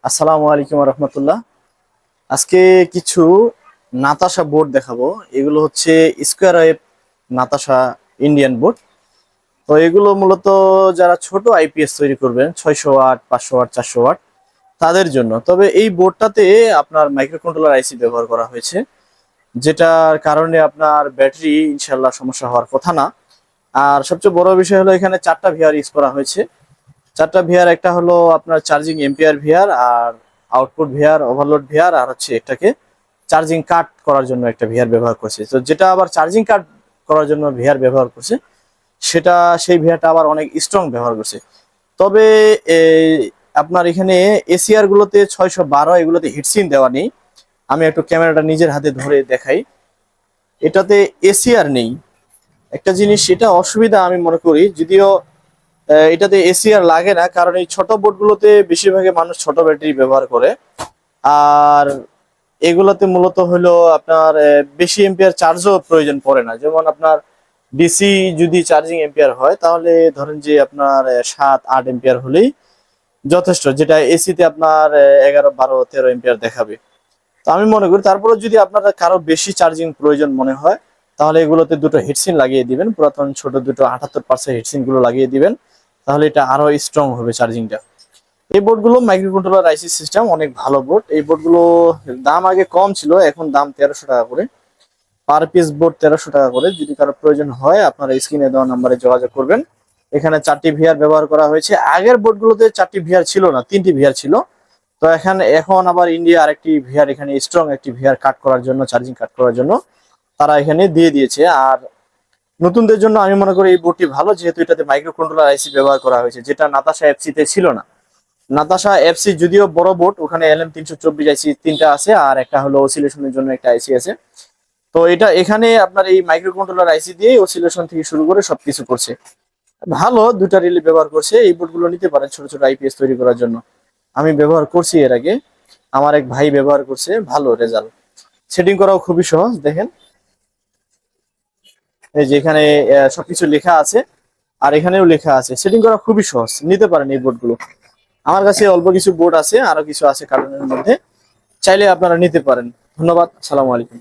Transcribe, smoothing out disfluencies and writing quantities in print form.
আসসালামু আলাইকুম রহমতুল্লাহ। আজকে কিছু নাতাশা বোর্ড দেখাবো। এগুলো হচ্ছে square wave Natasha Indian board. তো এগুলো মূলত যারা ছোট আইপিএস তৈরি করবেন 600 ওয়াট, 500 ওয়াট, 400 ওয়াট তাদের জন্য। তবে এই বোর্ডটাতে আপনার মাইক্রো কন্ট্রোলার আইসি ব্যবহার করা হয়েছে, যেটার কারণে আপনার ব্যাটারি ইনশাল্লাহ সমস্যা হওয়ার কথা না। আর সবচেয়ে বড় বিষয় হলো এখানে 4টা ভিআর ইউজ করা হয়েছে। 4টা ভিআর, একটা হলো আপনার চার্জিং এম্পিয়ার ভিআর, আর আউটপুট ভিআর, ওভারলোড ভিআর, আর হচ্ছে এটাকে চার্জিং কাট করার জন্য একটা ভিআর ব্যবহার করছে। তো যেটা আবার চার্জিং কাট করার জন্য ভিআর ব্যবহার করছে, সেই ভিআরটা আবার অনেক স্ট্রং ব্যবহার করছে। তবে আপনার এখানে এসিআর গুলোতে 612, এগুলোতে হিটসিন দেওয়া নেই। আমি একটু ক্যামেরাটা নিজের হাতে ধরে দেখাই। এটাতে এসিআর নেই। একটা জিনিস এটা অসুবিধা আমি মনে করি, যদিও এটাতে এসিআর লাগে না, কারণ এই ছোট বোর্ডগুলোতে বেশিরভাগই মানুষ ছোট ব্যাটারি ব্যবহার করে। আর এগুলোতে মূলত হলো আপনার বেশি এম্পিয়ার চার্জও প্রয়োজন পড়ে না। যেমন আপনার ডিসি যদি চার্জিং এম্পিয়ার হয়, তাহলে ধরেন যে আপনার 7-8 এম্পিয়ার হলেই যথেষ্ট, যেটা এসিতে আপনার 11, 12, 13 এম্পিয়ার দেখাবে। তো আমি মনে করি তারপরে যদি আপনার কারো বেশি চার্জিং প্রয়োজন মনে হয়, তাহলে এগুলোতে দুটো হিটসিন লাগিয়ে দিবেন, পুরাতন ছোট দুটো 78% হিটসিন গুলো লাগিয়ে দিবেন, তাহলে এটা আরো স্ট্রং হবে চার্জিংটা। এই বোর্ডগুলো মাইক্রো কন্ট্রোলার আইসি সিস্টেম অনেক ভালো বোর্ড। এই বোর্ডগুলো দাম আগে কম ছিল, এখন দাম 1300 টাকা করে পার পিস বোর্ড, 1300 টাকা করে। যদি কারো প্রয়োজন হয় আপনারা স্ক্রিনে দেওয়া নাম্বারে যোগাযোগ করবেন। এখানে 4টি ভিআর ব্যবহার করা হয়েছে। আগের বোর্ডগুলোতে 4টি ভিআর ছিল না, 3টি ভিআর ছিল। তো এখন আবার ইন্ডিয়া আরেকটি ভিআর, এখানে স্ট্রং একটি ভিআর কাট করার জন্য, চার্জিং কাট করার জন্য তারা এখানে দিয়ে দিয়েছে। আর নতুনদের জন্য আমি মনে করি এই বোর্ডটি ভালো, যেহেতু এটাতে মাইক্রো কন্ট্রোলার আইসি ব্যবহার করা হয়েছে, যেটা নাতাশা এফসি তে ছিল না। নাতাশা এফসি যদিও বড় বোর্ড, ওখানে LM324 আইসি 3টা আছে, আর একটা হলো অসিলেশনের জন্য একটা আইসি আছে। তো এখানে আপনার এই মাইক্রো কন্ট্রোলার আইসি দিয়ে অসিলেশন থেকে শুরু করে সবকিছু করছে। ভালো, দুটা রিলে ব্যবহার করছে। এই বোর্ডগুলো নিতে পারেন ছোট ছোট আইপিএস তৈরি করার জন্য। আমি ব্যবহার করছি এর আগে, আমার এক ভাই ব্যবহার করছে, ভালো রেজাল্ট। সেটিং করাও খুবই সহজ। দেখেন এই যে এখানে সবকিছু লেখা আছে, আর এখানেও লেখা আছে। সেটিং করা খুবই সহজ, নিতে পারেন এই বোর্ডগুলো। আমার কাছে অল্প কিছু বোর্ড আছে, আরো কিছু আছে কার্টুনের মধ্যে, চাইলে আপনারা নিতে পারেন। ধন্যবাদ, আসসালামু আলাইকুম।